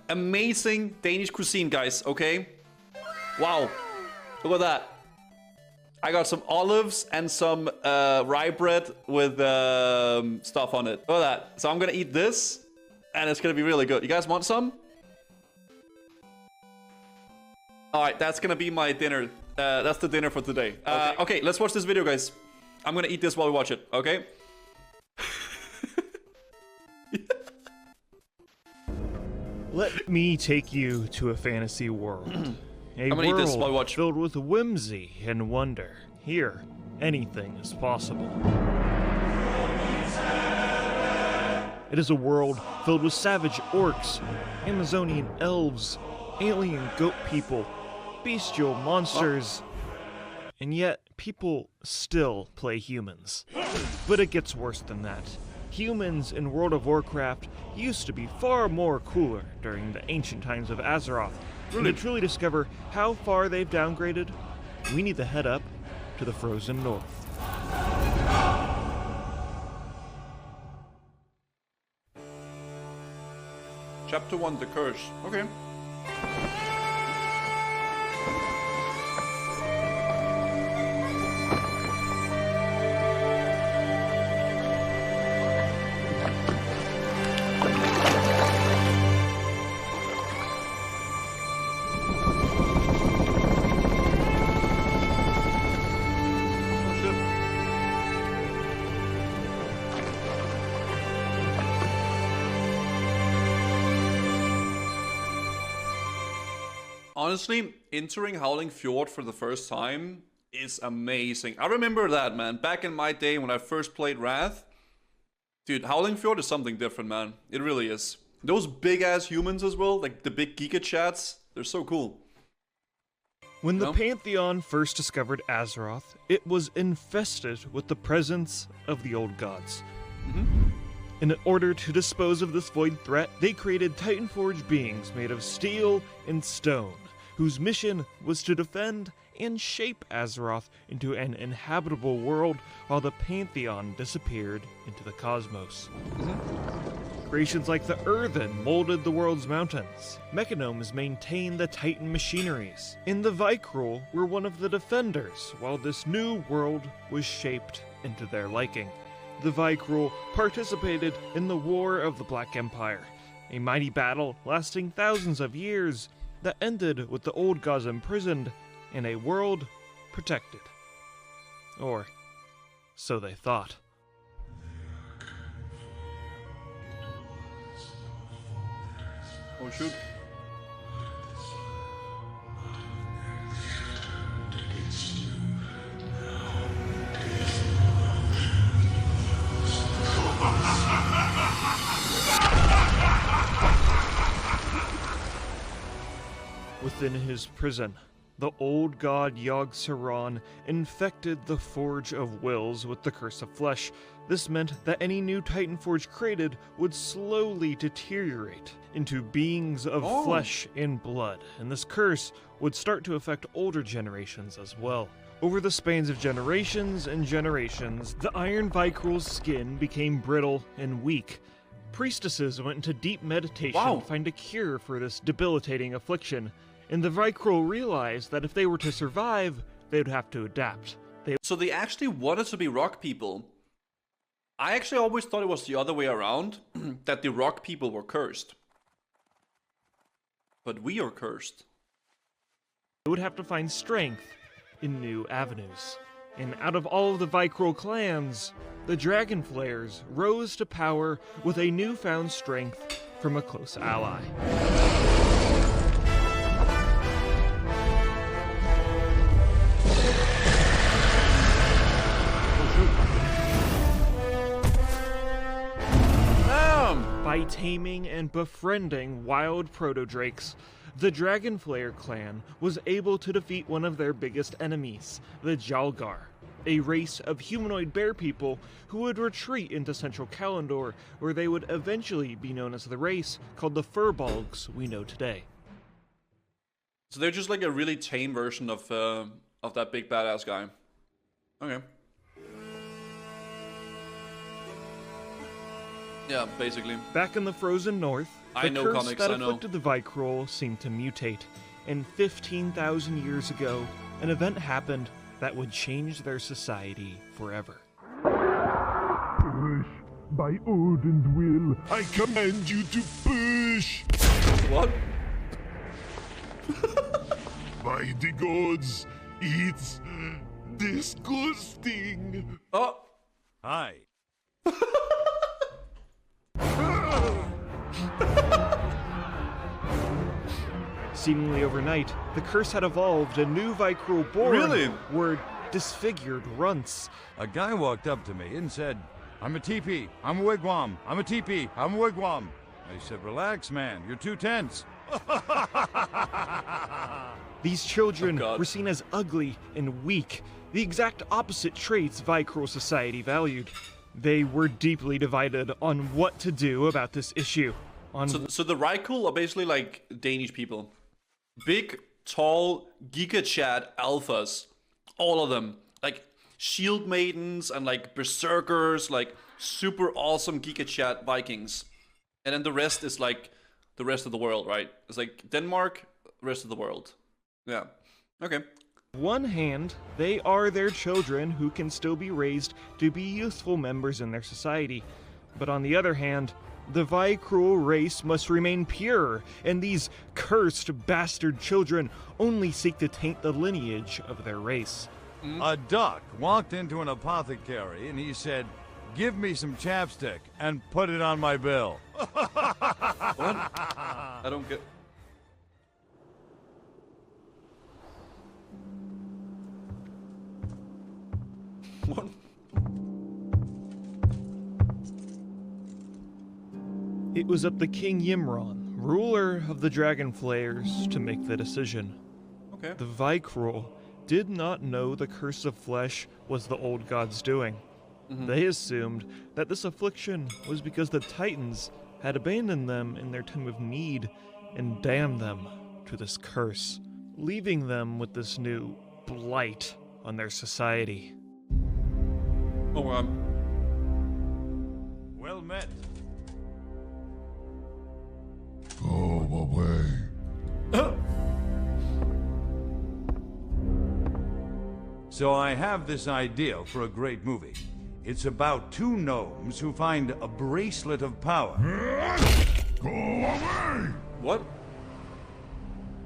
Amazing Danish cuisine, guys, okay? Wow. Look at that. I got some olives and some rye bread with stuff on it. Look at that. So I'm gonna eat this, and it's gonna be really good. You guys want some? Alright, that's gonna be my dinner. That's the dinner for today. Okay, let's watch this video, guys. I'm gonna eat this while we watch it, okay? Let me take you to a fantasy world. A I'm gonna eat this while we world watch. filled with whimsy and wonder. Here, anything is possible. It is a world filled with savage orcs, Amazonian elves, alien goat people, bestial monsters, and yet people still play humans. But it gets worse than that. Humans in World of Warcraft used to be far more cooler during the ancient times of Azeroth. And to truly discover how far they've downgraded, we need to head up to the frozen north. Chapter 1, The Curse. Okay. Honestly, entering Howling Fjord for the first time is amazing. I remember that, man. Back in my day when I first played Wrath. Dude, Howling Fjord is something different, man. It really is. Those big-ass humans as well, like the big Giga Chats, they're so cool. When the Pantheon first discovered Azeroth, it was infested with the presence of the old gods. In order to dispose of this void threat, they created Titanforge beings made of steel and stone, whose mission was to defend and shape Azeroth into an inhabitable world while the Pantheon disappeared into the cosmos. Creations like the Earthen molded the world's mountains. Mechanomes maintained the Titan machineries. And the Vikrul were one of the defenders while this new world was shaped into their liking. The Vikrul participated in the War of the Black Empire, a mighty battle lasting thousands of years that ended with the old gods imprisoned and a world protected. Or so they thought. Oh shoot. Within his prison, the old god Yogg-Saron infected the Forge of Wills with the Curse of Flesh. This meant that any new Titanforge created would slowly deteriorate into beings of flesh and blood, and this curse would start to affect older generations as well. Over the spans of generations and generations, the Iron Vikrul's skin became brittle and weak. Priestesses went into deep meditation to find a cure for this debilitating affliction, and the Vikrul realized that if they were to survive, they would have to adapt. So they actually wanted to be rock people. I actually always thought it was the other way around, that the rock people were cursed. But we are cursed. They would have to find strength in new avenues. And out of all of the Vikrul clans, the Dragonflayers rose to power with a newfound strength from a close ally. By taming and befriending wild proto-drakes, the Dragonflayer clan was able to defeat one of their biggest enemies, the Jalgar, a race of humanoid bear people who would retreat into Central Kalimdor, where they would eventually be known as the race called the Furbolgs we know today. So they're just like a really tame version of that big badass guy. Okay. Yeah, basically. Back in the frozen north, I know curse comics, that I know. afflicted the Vikrul seemed to mutate, and 15,000 years ago, an event happened that would change their society forever. Push. By Odin's will, I command you to push! What? By the gods, it's disgusting! Oh! Hi. Seemingly overnight, the curse had evolved, and new Vikrul born Really? were disfigured runts. A guy walked up to me and said, I'm a teepee, I'm a wigwam, I'm a teepee, I'm a wigwam. I said, relax, man, you're too tense. These children God. were seen as ugly and weak, the exact opposite traits Vikrul society valued. They were deeply divided on what to do about this issue. So the Vikrul are basically like Danish people. Big, tall, Giga-Chad alphas. All of them. Like shield maidens and like berserkers, like super awesome Giga-Chad Vikings. And then the rest is like the rest of the world, right? It's like Denmark, rest of the world. Yeah. Okay. one hand, they are their children who can still be raised to be useful members in their society. But on the other hand, the Vikrul race must remain pure, and these cursed bastard children only seek to taint the lineage of their race. A duck walked into an apothecary and he said, "Give me some chapstick and put it on my bill." What? I don't get... What? It was up to King Yimron, ruler of the Dragon Flayers, to make the decision. Okay. The Vikrul did not know the curse of flesh was the old god's doing. They assumed that this affliction was because the Titans had abandoned them in their time of need and damned them to this curse, leaving them with this new blight on their society. Oh, Well met. Go away. So I have this idea for a great movie. It's about two gnomes who find a bracelet of power. Go away! What?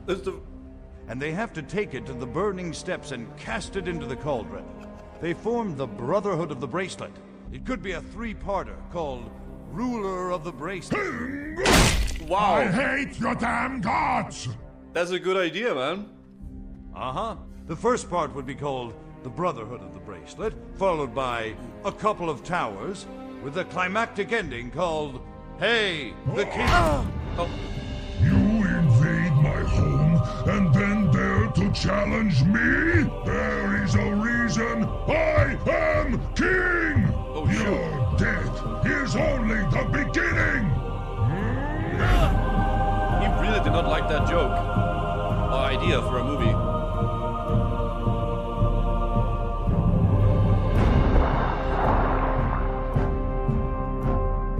Is the... And they have to take it to the burning steps and cast it into the cauldron. They formed the Brotherhood of the Bracelet. It could be a three-parter called Ruler of the Bracelet. I Wow, hate your damn gods! that's a good idea, man. Uh-huh. The first part would be called the Brotherhood of the Bracelet, followed by a couple of towers, with a climactic ending called Hey, the King. Oh, You invade my home and then dare to challenge me? There is a reason I am king! Oh, shoot. Your death is only the beginning! he really did not like that joke. Or idea for a movie.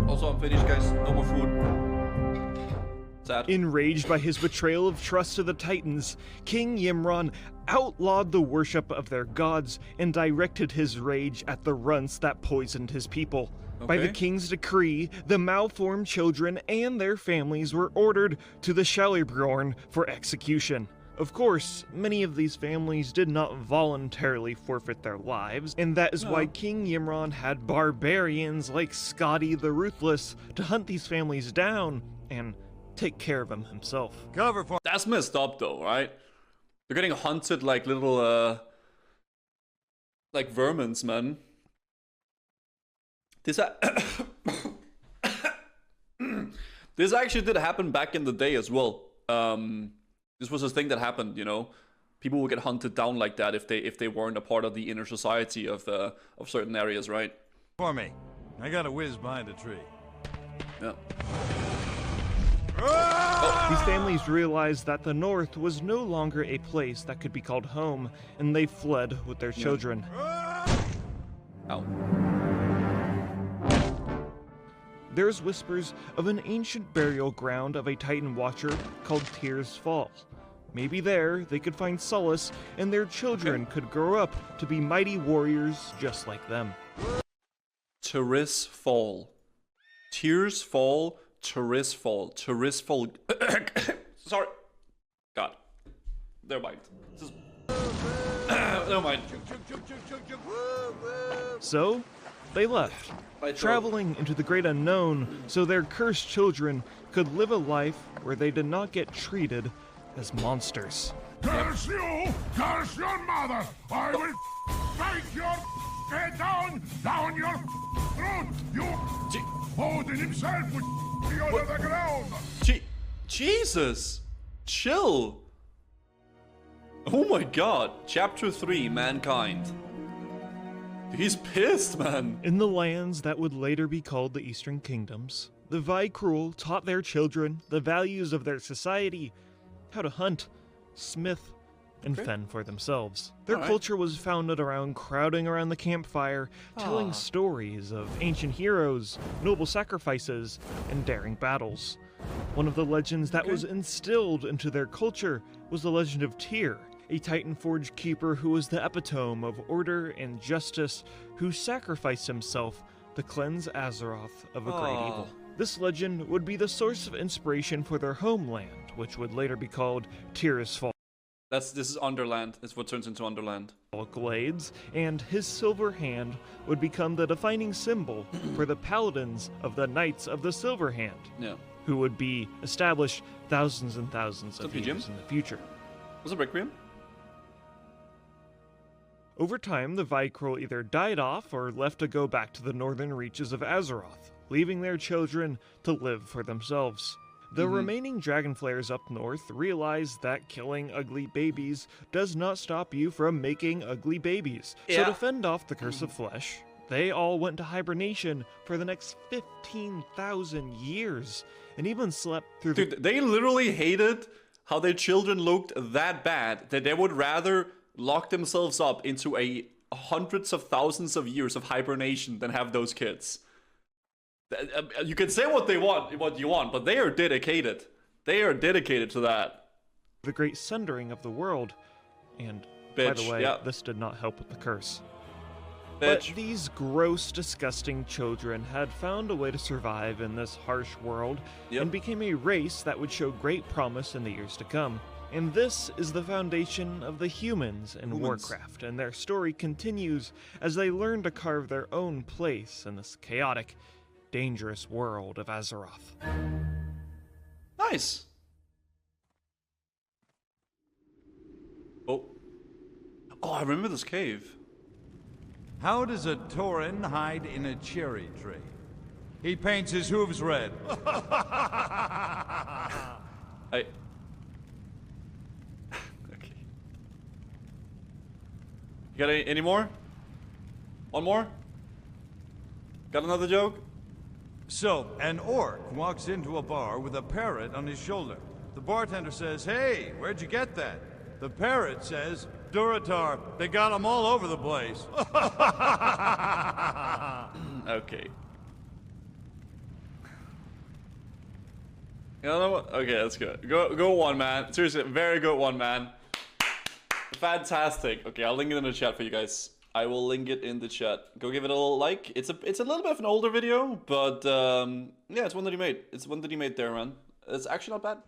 Also, I'm finished, guys. No more food. Sad. Enraged by his betrayal of trust to the Titans, King Yimron outlawed the worship of their gods and directed his rage at the runts that poisoned his people. By the Okay. king's decree, the malformed children and their families were ordered to the Shellerbjorn for execution. Of course, many of these families did not voluntarily forfeit their lives, and that is why King Yimron had barbarians like Scotty the Ruthless to hunt these families down and take care of them himself. Cover for That's messed up, though, right? They're getting hunted like little, like vermins, man. This, this actually did happen back in the day as well. This was a thing that happened, you know. People would get hunted down like that if they weren't a part of the inner society of certain areas, right? for me. I got a whiz behind a tree. Yeah. These families realized that the North was no longer a place that could be called home, and they fled with their children. Ow. there's whispers of an ancient burial ground of a Titan Watcher called Tears Fall. Maybe there they could find solace, and their children could grow up to be mighty warriors just like them. Tears Fall. Tears Fall. Tears Fall. Tears Fall. Sorry. God. Never mind. Just... Never mind. So, they left, traveling into the great unknown so their cursed children could live a life where they did not get treated as monsters. Curse you! Curse your mother! I will take your head down your throat! You Odin himself will be under the ground! Jesus! Chill! Oh my god. Chapter 3, Mankind. He's pissed, man. In the lands that would later be called the Eastern Kingdoms, the Vikrul taught their children the values of their society, how to hunt, smith, and fend for themselves. Their culture was founded around crowding around the campfire, telling stories of ancient heroes, noble sacrifices, and daring battles. One of the legends that was instilled into their culture was the legend of Tyr, a Titan Forge keeper who was the epitome of order and justice, who sacrificed himself to cleanse Azeroth of a great evil. This legend would be the source of inspiration for their homeland, which would later be called Tears Fall. This is Underland. It's what turns into Underland. Glades, and his silver hand would become the defining symbol for the paladins of the Knights of the Silver Hand, who would be established thousands and thousands of years in the future. Was it Requiem? Over time, the Vikrul either died off or left to go back to the northern reaches of Azeroth, leaving their children to live for themselves. The remaining Dragonflayers up north realize that killing ugly babies does not stop you from making ugly babies. So to fend off the curse of flesh, they all went to hibernation for the next 15,000 years, and even slept through the— Dude, they literally hated how their children looked that bad that they would rather lock themselves up into a hundreds of thousands of years of hibernation than have those kids. You can say what you want, but they are dedicated. They are dedicated to that. The great sundering of the world, and by the way, this did not help with the curse. But these gross, disgusting children had found a way to survive in this harsh world and became a race that would show great promise in the years to come. And this is the foundation of the humans in Warcraft, and their story continues as they learn to carve their own place in this chaotic, dangerous world of Azeroth. Nice. Oh, I remember this cave. How does a Tauren hide in a cherry tree? He paints his hooves red. Okay. You got any more? One more? Got another joke? So, an orc walks into a bar with a parrot on his shoulder. The bartender says, "Hey, where'd you get that?" The parrot says, "Duratar, they got them all over the place." Okay. You know what? Okay, that's good. Go one, man. Seriously, very good one, man. Fantastic. Okay, I'll link it in the chat for you guys. I will link it in the chat. Go give it a little like. It's a little bit of an older video, but yeah, it's one that he made. It's one that he made there, man. It's actually not bad.